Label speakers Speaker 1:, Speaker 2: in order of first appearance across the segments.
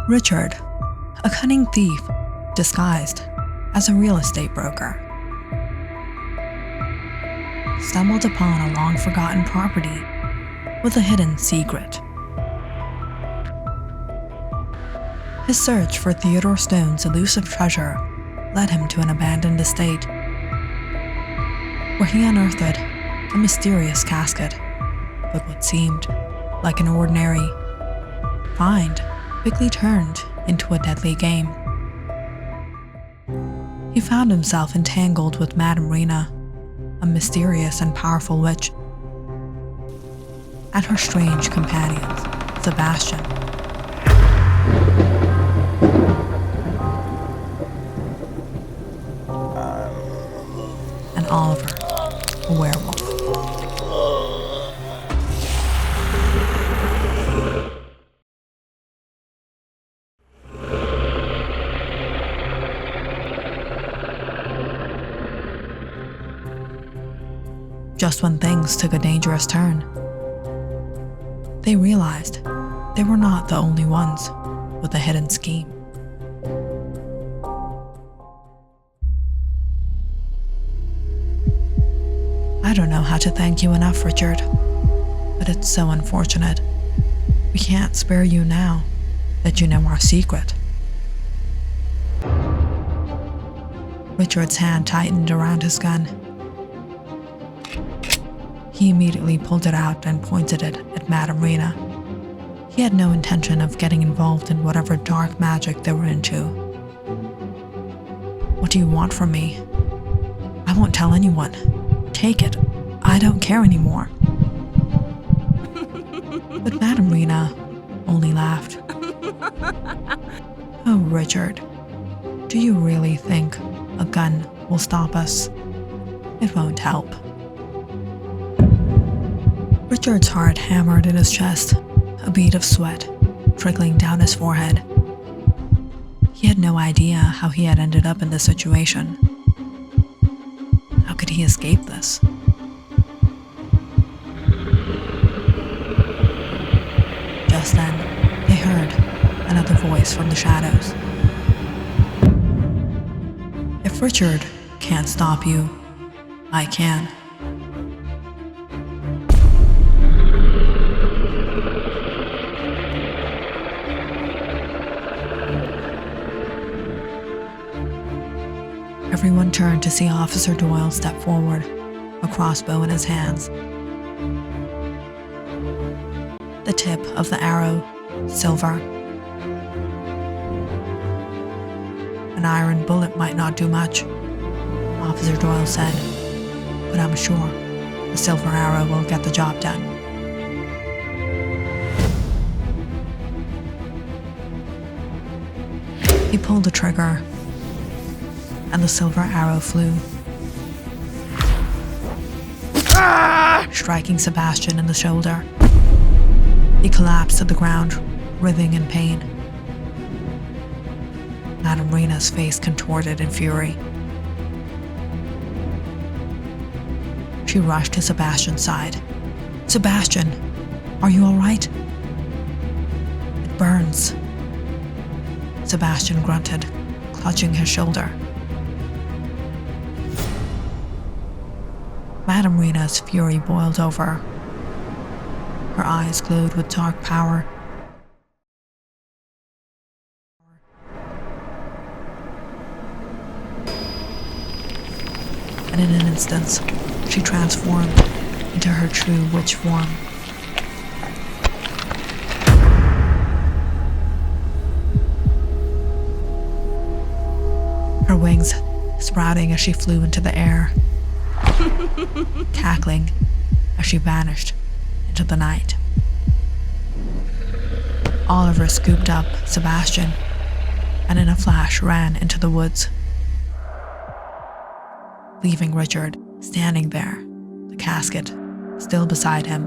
Speaker 1: Richard, a cunning thief disguised as a real estate broker, stumbled upon a long-forgotten property with a hidden secret. His search for Theodore Stone's elusive treasure led him to an abandoned estate, where he unearthed a mysterious casket. But what seemed like an ordinary find quickly turned into a deadly game. He found himself entangled with Madame Reena, a mysterious and powerful witch, and her strange companions, Sebastian and Oliver, a werewolf. Just when things took a dangerous turn, they realized they were not the only ones with a hidden scheme. I don't know how to thank you enough, Richard, but it's so unfortunate. We can't spare you now that you know our secret. Richard's hand tightened around his gun. He immediately pulled it out and pointed it at Madame Reena. He had no intention of getting involved in whatever dark magic they were into. What do you want from me? I won't tell anyone. Take it. I don't care anymore. But Madame Reena only laughed. Oh, Richard, do you really think a gun will stop us? It won't help. Richard's heart hammered in his chest, a bead of sweat trickling down his forehead. He had no idea how he had ended up in this situation. How could he escape this? Just then, they heard another voice from the shadows. If Richard can't stop you, I can. Everyone turned to see Officer Doyle step forward, a crossbow in his hands. The tip of the arrow, silver. An iron bullet might not do much, Officer Doyle said, but I'm sure the silver arrow will get the job done. He pulled the trigger, and the silver arrow flew, striking Sebastian in the shoulder. He collapsed to the ground, writhing in pain. Madame Reena's face contorted in fury. She rushed to Sebastian's side. Sebastian, are you all right? It burns. Sebastian grunted, clutching his shoulder. Madame Reena's fury boiled over. Her eyes glowed with dark power. And in an instant, she transformed into her true witch form. Her wings sprouting as she flew into the air, cackling as she vanished into the night. Oliver scooped up Sebastian and in a flash ran into the woods, leaving Richard standing there, the casket still beside him,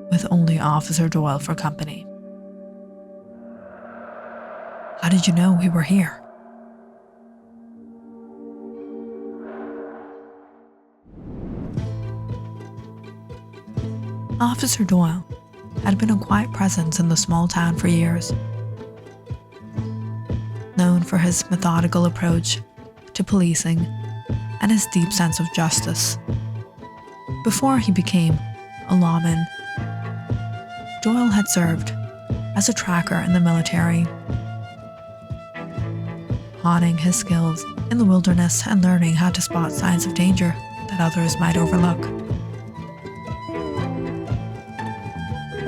Speaker 1: with only Officer Doyle for company. How did you know we were here? Officer Doyle, had been a quiet presence in the small town for years. Known for his methodical approach to policing and his deep sense of justice. Before he became a lawman, Doyle had served as a tracker in the military, honing his skills in the wilderness and learning how to spot signs of danger that others might overlook.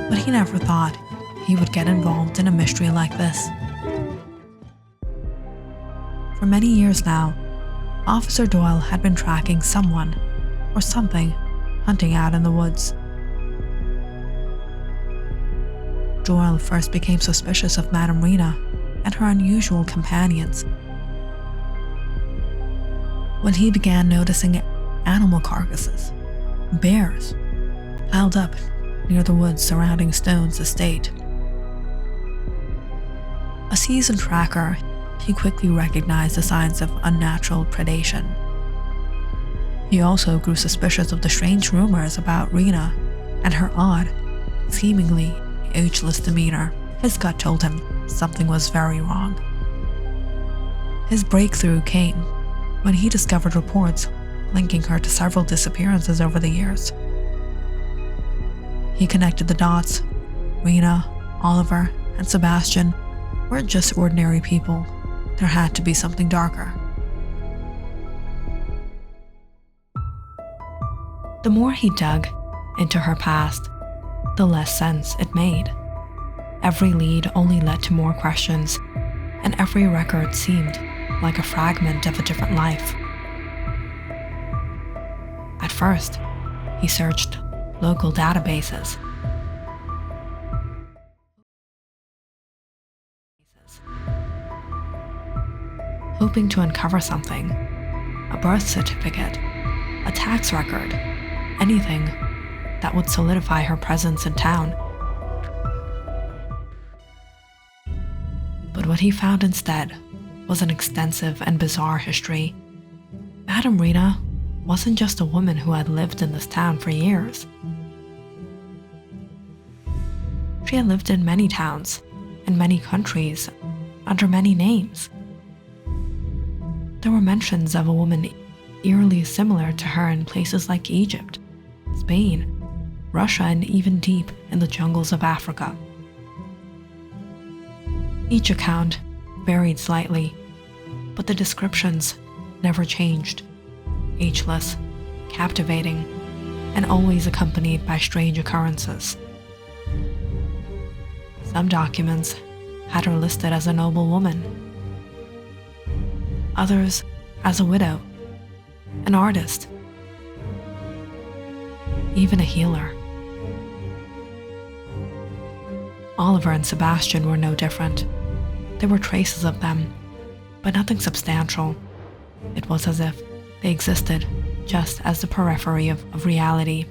Speaker 1: But he never thought he would get involved in a mystery like this. For many years now, Officer Doyle had been tracking someone or something hunting out in the woods. Doyle first became suspicious of Madame Reena and her unusual companions when he began noticing animal carcasses, bears, piled up near the woods surrounding Stone's estate. A seasoned tracker, he quickly recognized the signs of unnatural predation. He also grew suspicious of the strange rumors about Reena and her odd, seemingly ageless demeanor. His gut told him something was very wrong. His breakthrough came when he discovered reports linking her to several disappearances over the years. He connected the dots. Reena, Oliver, and Sebastian weren't just ordinary people. There had to be something darker. The more he dug into her past, the less sense it made. Every lead only led to more questions, and every record seemed like a fragment of a different life. At first, he searched local databases, hoping to uncover something: a birth certificate, a tax record, anything that would solidify her presence in town. But what he found instead was an extensive and bizarre history. Madame Reena wasn't just a woman who had lived in this town for years. She had lived in many towns, in many countries, under many names. There were mentions of a woman eerily similar to her in places like Egypt, Spain, Russia, and even deep in the jungles of Africa. Each account varied slightly, but the descriptions never changed: ageless, captivating, and always accompanied by strange occurrences. Some documents had her listed as a noble woman, others as a widow, an artist, even a healer. Oliver and Sebastian were no different. There were traces of them, but nothing substantial. It was as if they existed just as the periphery of reality,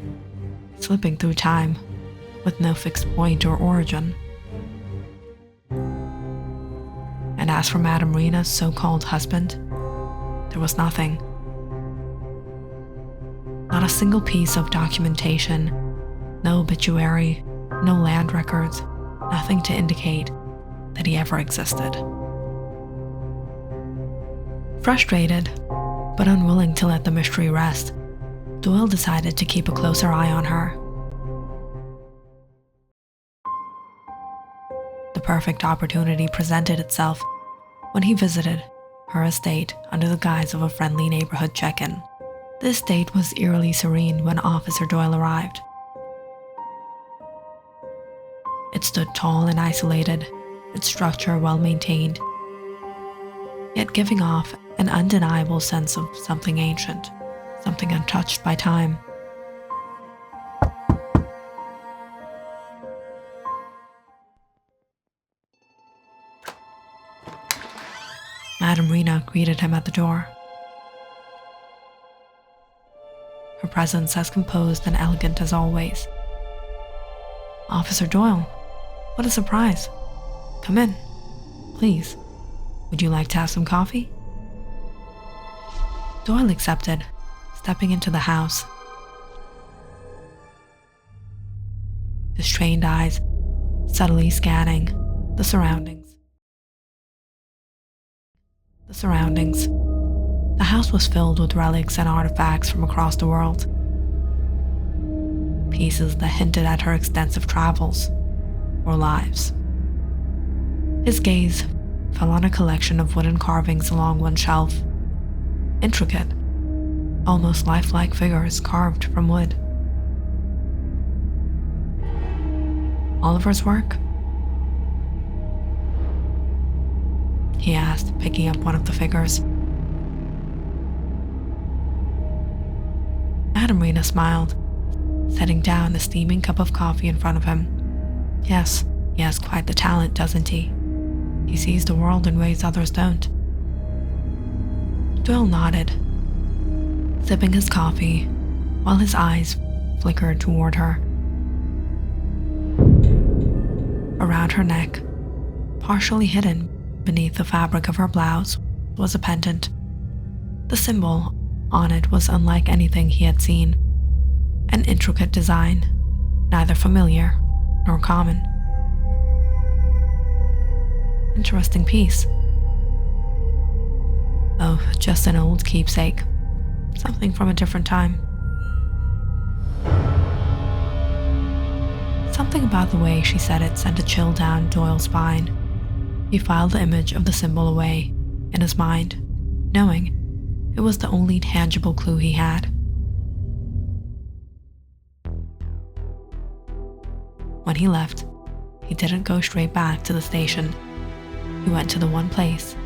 Speaker 1: slipping through time with no fixed point or origin. And as for Madame Reena's so-called husband, there was nothing. Not a single piece of documentation, no obituary, no land records, nothing to indicate that he ever existed. Frustrated, but unwilling to let the mystery rest, Doyle decided to keep a closer eye on her. The perfect opportunity presented itself when he visited her estate under the guise of a friendly neighborhood check-in. The estate was eerily serene when Officer Doyle arrived. It stood tall and isolated, its structure well maintained, yet giving off an undeniable sense of something ancient, something untouched by time. Madame Reena greeted him at the door. Her presence as composed and elegant as always. "Officer Doyle, what a surprise. Come in, please. Would you like to have some coffee?" Doyle accepted, stepping into the house. his trained eyes subtly scanning the surroundings. The house was filled with relics and artifacts from across the world. Pieces that hinted at her extensive travels or lives. His gaze fell on a collection of wooden carvings along one shelf. Intricate, almost lifelike figures carved from wood. Oliver's work? He asked, picking up one of the figures. Madame Reena smiled, setting down a steaming cup of coffee in front of him. Yes, he has quite the talent, doesn't he? He sees the world in ways others don't. Doyle nodded, sipping his coffee while his eyes flickered toward her. Around her neck, partially hidden beneath the fabric of her blouse, was a pendant. The symbol on it was unlike anything he had seen. An intricate design, neither familiar nor common. Interesting piece. Oh, just an old keepsake. Something from a different time. Something about the way she said it sent a chill down Doyle's spine. He filed the image of the symbol away in his mind, knowing it was the only tangible clue he had. When he left, he didn't go straight back to the station. He went to the one place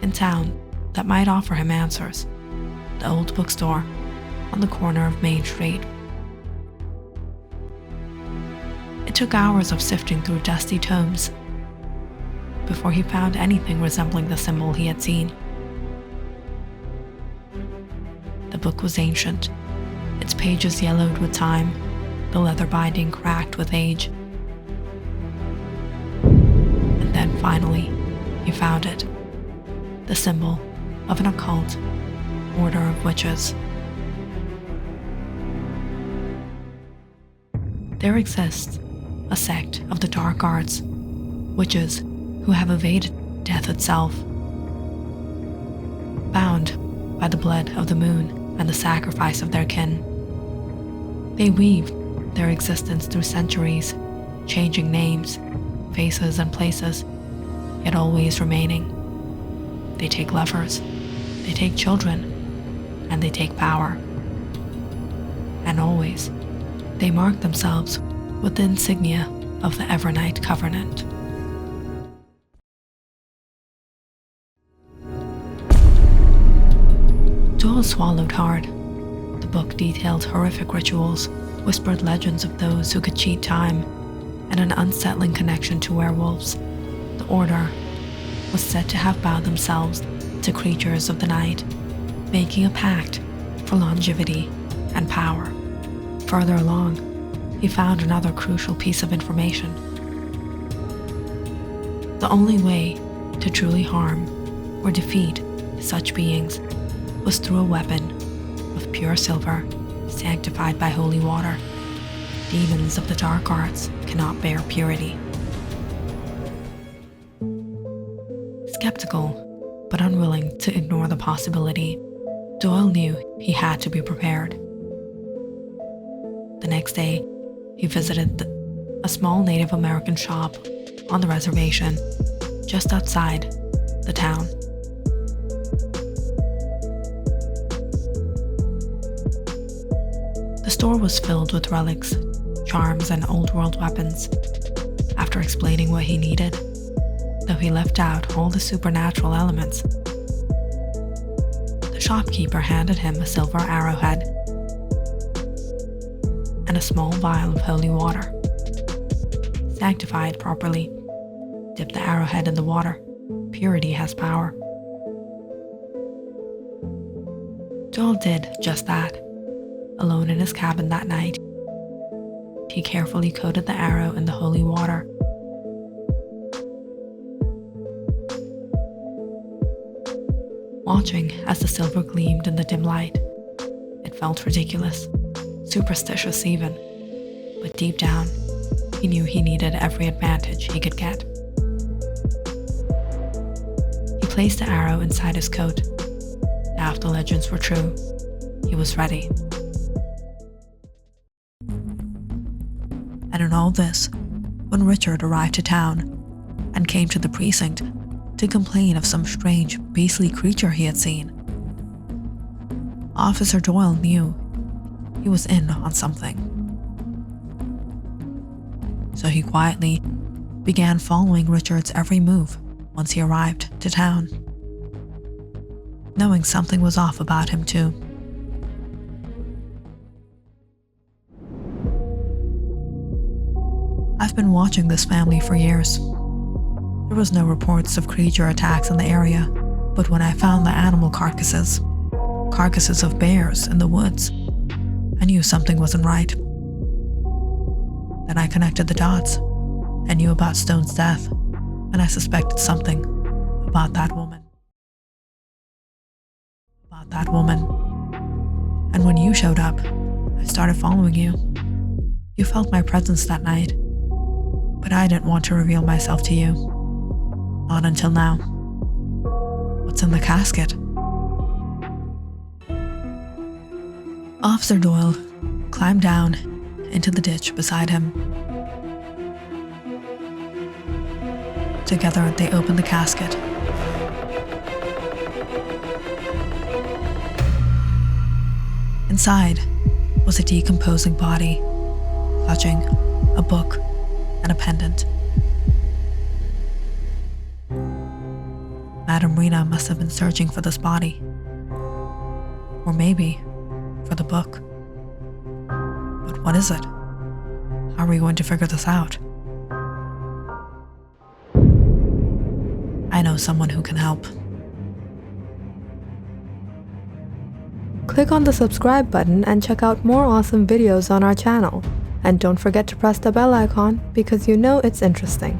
Speaker 1: in town that might offer him answers, the old bookstore on the corner of Main Street. It took hours of sifting through dusty tomes before he found anything resembling the symbol he had seen. The book was ancient, its pages yellowed with time, the leather binding cracked with age. And then finally, he found it, the symbol of an occult order of witches. There exists a sect of the dark arts, witches who have evaded death itself, bound by the blood of the moon and the sacrifice of their kin. They weave their existence through centuries, changing names, faces, and places, yet always remaining. They take lovers, they take children, and they take power. And always, they mark themselves with the insignia of the Evernight Covenant. Doyle swallowed hard. The book detailed horrific rituals, whispered legends of those who could cheat time, and an unsettling connection to werewolves. The Order was said to have bound themselves to creatures of the night, making a pact for longevity and power. Further along, he found another crucial piece of information. The only way to truly harm or defeat such beings was through a weapon of pure silver, sanctified by holy water. Demons of the dark arts cannot bear purity. Skeptical, but unwilling to ignore the possibility, Doyle knew he had to be prepared. The next day, he visited a small Native American shop on the reservation, just outside the town. The store was filled with relics, charms, and old-world weapons. After explaining what he needed, though he left out all the supernatural elements, the shopkeeper handed him a silver arrowhead and a small vial of holy water. Sanctified properly, dip the arrowhead in the water. Purity has power. Doyle did just that. Alone in his cabin that night, he carefully coated the arrow in the holy water. Watching as the silver gleamed in the dim light, it felt ridiculous, superstitious even, but deep down, He knew he needed every advantage he could get. He placed the arrow inside his coat. Now, if the legends were true, he was ready. And in all this, when Richard arrived to town and came to the precinct to complain of some strange, beastly creature he had seen, Officer Doyle knew he was in on something. So he quietly began following Richard's every move once he arrived to town, knowing something was off about him too. I've been watching this family for years. There was no reports of creature attacks in the area, but when I found the animal carcasses of bears in the woods, I knew something wasn't right. Then I connected the dots. I knew about Stone's death, and I suspected something about that woman. And when you showed up, I started following you. You felt my presence that night, but I didn't want to reveal myself to you. Not until now. What's in the casket? Officer Doyle climbed down into the ditch beside him. Together, they opened the casket. Inside was a decomposing body, clutching a book and a pendant. Madame Reena must have been searching for this body. Or maybe for the book. But what is it? How are we going to figure this out? I know someone who can help.
Speaker 2: Click on the subscribe button and check out more awesome videos on our channel. And don't forget to press the bell icon because you know it's interesting.